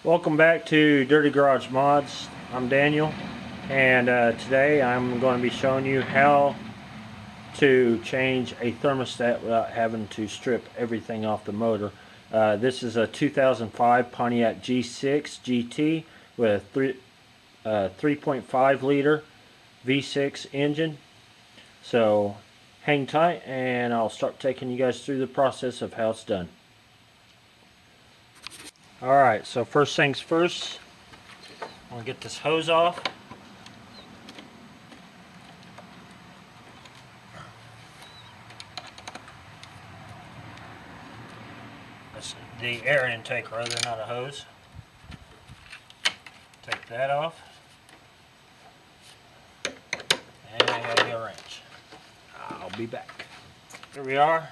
Welcome back to Dirty Garage Mods. I'm Daniel, and today I'm going to be showing you how to change a thermostat without having to strip everything off the motor. This is a 2005 Pontiac G6 GT with a 3.5 liter V6 engine. So hang tight and I'll start taking you guys through the process of how it's done. Alright, so first things first, I'm going to get this hose off. That's the air intake rather, not a hose. Take that off. And I gotta get a wrench. I'll be back. Here we are.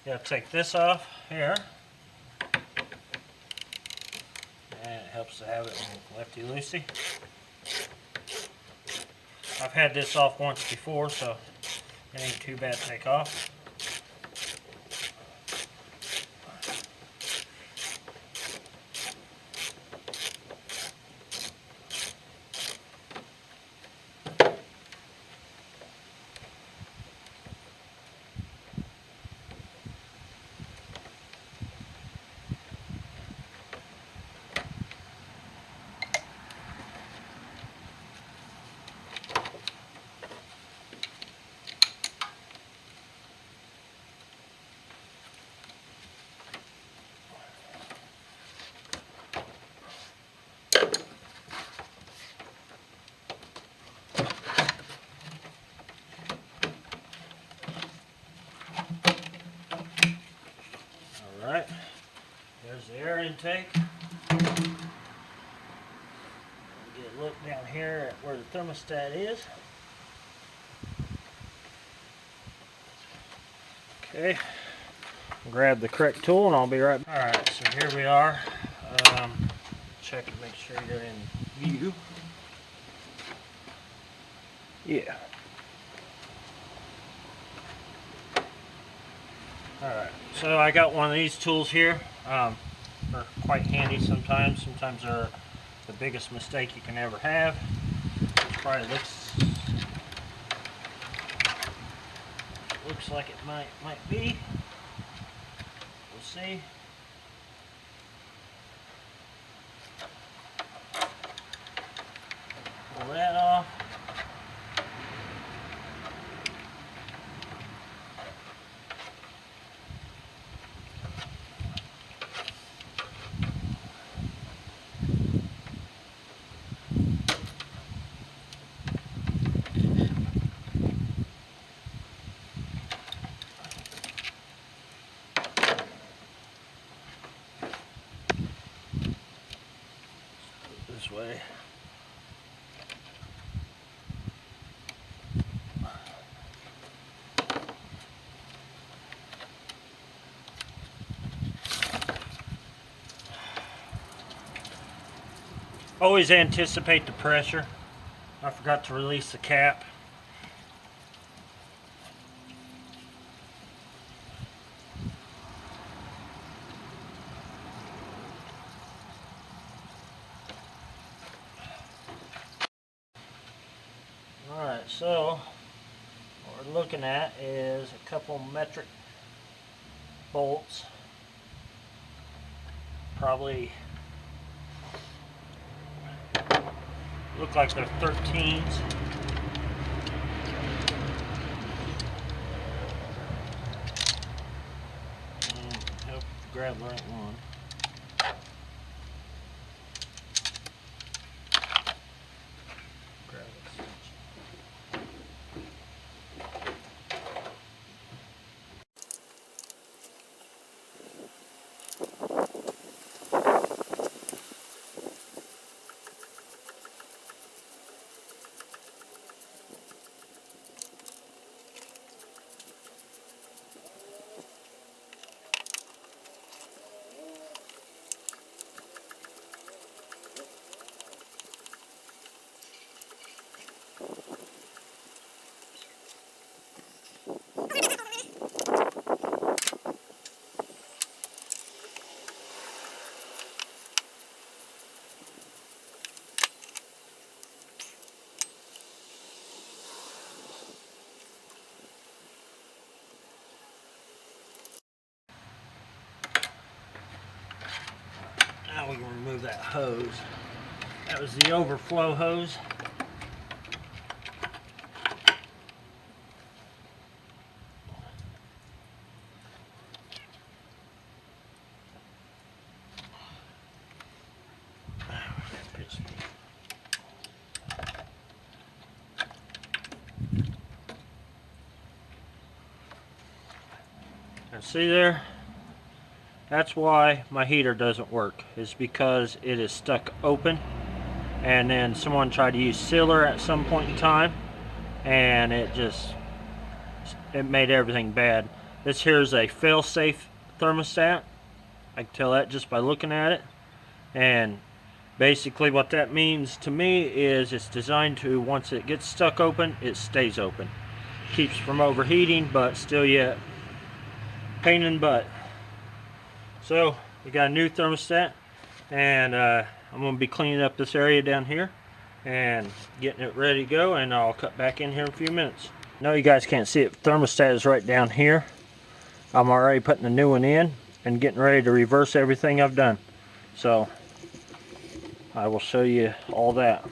You gotta take this off here. And it helps to have it lefty-loosey. I've had this off once before, so it ain't too bad to take off. Alright, there's the air intake. Get a look down here at where the thermostat is. Okay, grab the correct tool and I'll be right back. Alright, so here we are. Check and make sure you're in view. Yeah. Alright, so I got one of these tools here. They're quite handy sometimes. Sometimes they're the biggest mistake you can ever have. It probably looks like it might be. We'll see. Pull that off. This way. Always anticipate the pressure. I forgot to release the cap. Alright, so what we're looking at is a couple metric bolts. Probably look like they're 13s. Help grab the right one. Grab it. remove that hose. That was the overflow hose. And see there? That's why my heater doesn't work. It's because it is stuck open. And then someone tried to use sealer at some point in time, and it made everything bad. This here is a Failsafe Thermostat. I can tell that just by looking at it. And basically what that means to me is it's designed to, once it gets stuck open, it stays open. Keeps from overheating, but still yet pain in the butt. So we got a new thermostat, and I'm going to be cleaning up this area down here and getting it ready to go, and I'll cut back in here in a few minutes. No, you guys can't see it. Thermostat is right down here. I'm already putting the new one in and getting ready to reverse everything I've done. So I will show you all that.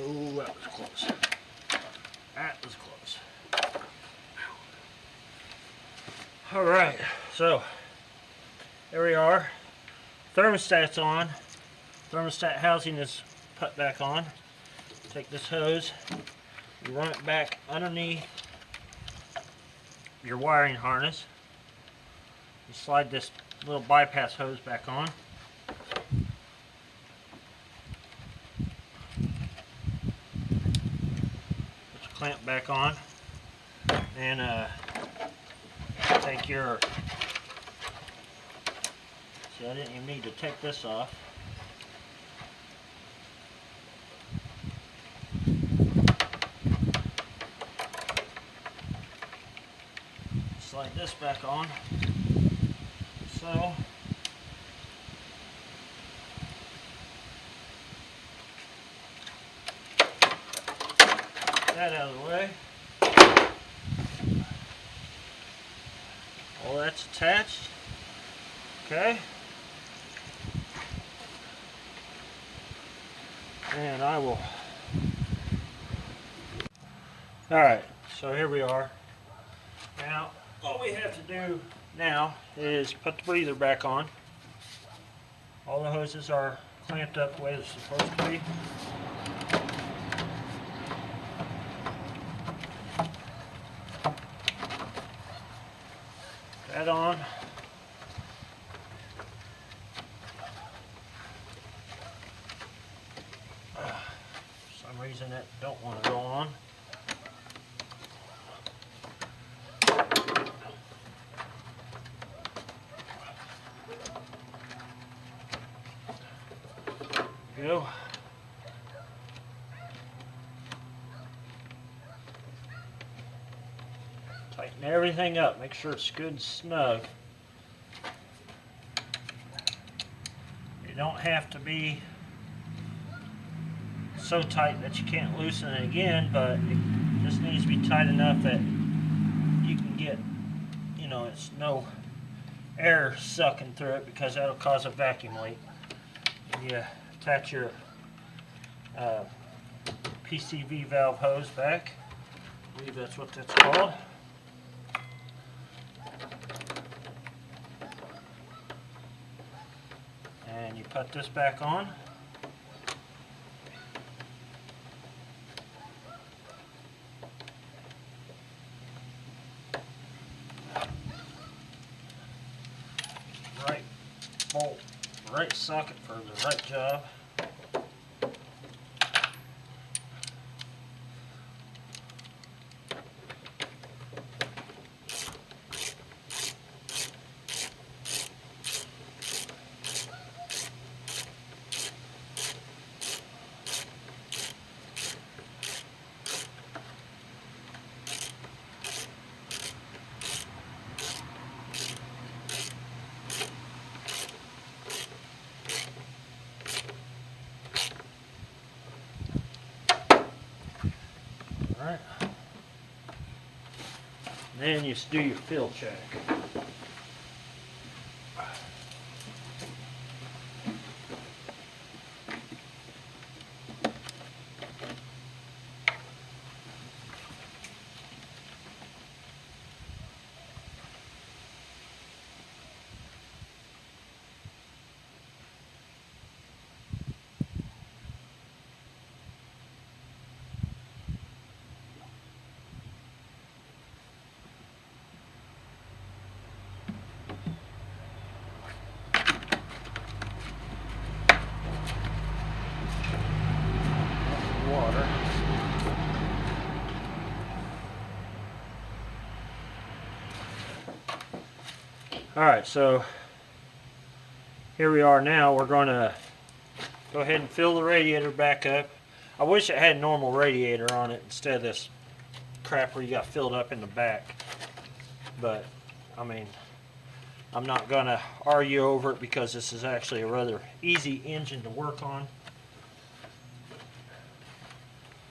Oh, that was close. That was close. Alright, so there we are. Thermostat's on. Thermostat housing is put back on. Take this hose, you run it back underneath your wiring harness. You slide this little bypass hose back on. Clamp back on, and take your, see, I didn't even need to take this off. Slide this back on, so that out of the way. All that's attached. Okay. And I will. Alright, so here we are. Now, all we have to do now is put the breather back on. All the hoses are clamped up the way they're supposed to be. That on. For some reason that don't want to go on. Go. Tighten everything up, make sure it's good and snug. You don't have to be so tight that you can't loosen it again, but it just needs to be tight enough that you can get, you know, it's no air sucking through it, because that'll cause a vacuum leak. You attach your PCV valve hose back. I believe that's what that's called. And you put this back on. Right bolt, right socket for the right job. Alright. Then you do your fill check. Water. Alright, so here we are now. We're going to go ahead and fill the radiator back up. I wish it had normal radiator on it instead of this crap where you got filled up in the back. But, I mean, I'm not going to argue over it, because this is actually a rather easy engine to work on.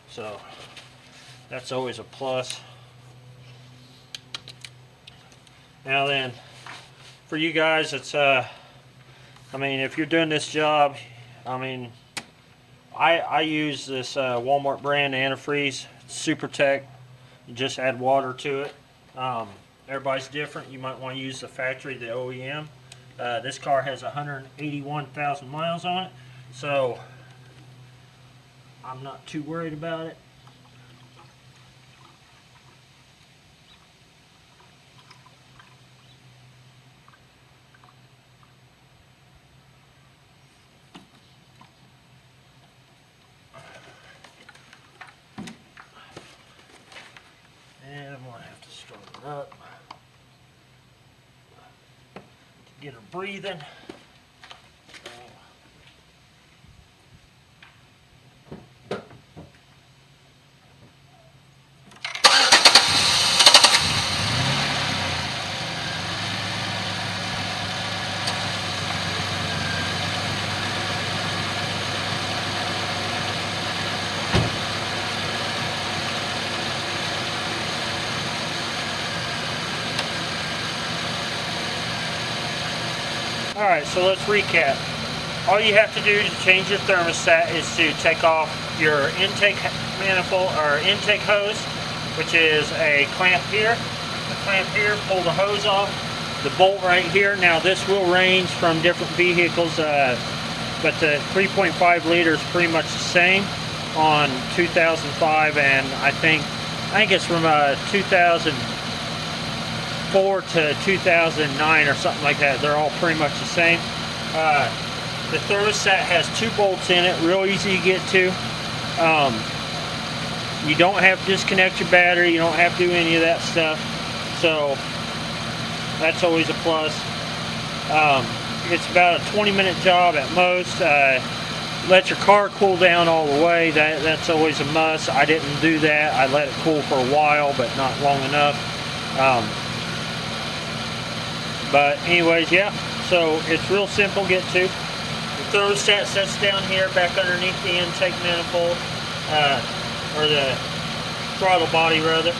So that's always a plus. Now then, for you guys, it's I mean, if you're doing this job, I mean, I use this Walmart brand antifreeze, Super Tech. You just add water to it. Everybody's different. You might want to use the factory, the OEM. This car has 181,000 miles on it, so I'm not too worried about it. And I'm going to have to start it up to get her breathing. Alright, so let's recap. All you have to do to change your thermostat is to take off your intake manifold or intake hose, which is a clamp here. The clamp here, pull the hose off. The bolt right here. Now this will range from different vehicles, but the 3.5 liter is pretty much the same on 2005, and I think it's from 2004 to 2009 or something like that. They're all pretty much the same. The thermostat has 2 bolts in it, real easy to get to. You don't have to disconnect your battery, you don't have to do any of that stuff, so that's always a plus. It's about a 20-minute job at most. Let your car cool down all the way. That's always a must. I didn't do that. I let it cool for a while, but not long enough. But anyways, yeah, so it's real simple to get to. The thermostat sits down here back underneath the intake manifold, or the throttle body rather,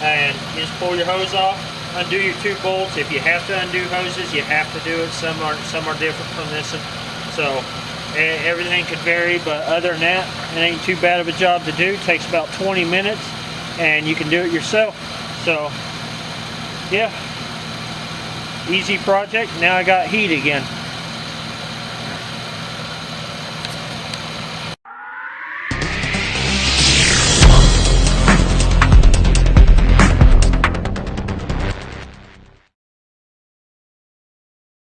and you just pull your hose off, undo your two bolts. If you have to undo hoses, you have to do it. Some are different from this one, so everything could vary, but other than that, it ain't too bad of a job to do. It takes about 20 minutes and you can do it yourself. So yeah, easy project. Now I got heat again.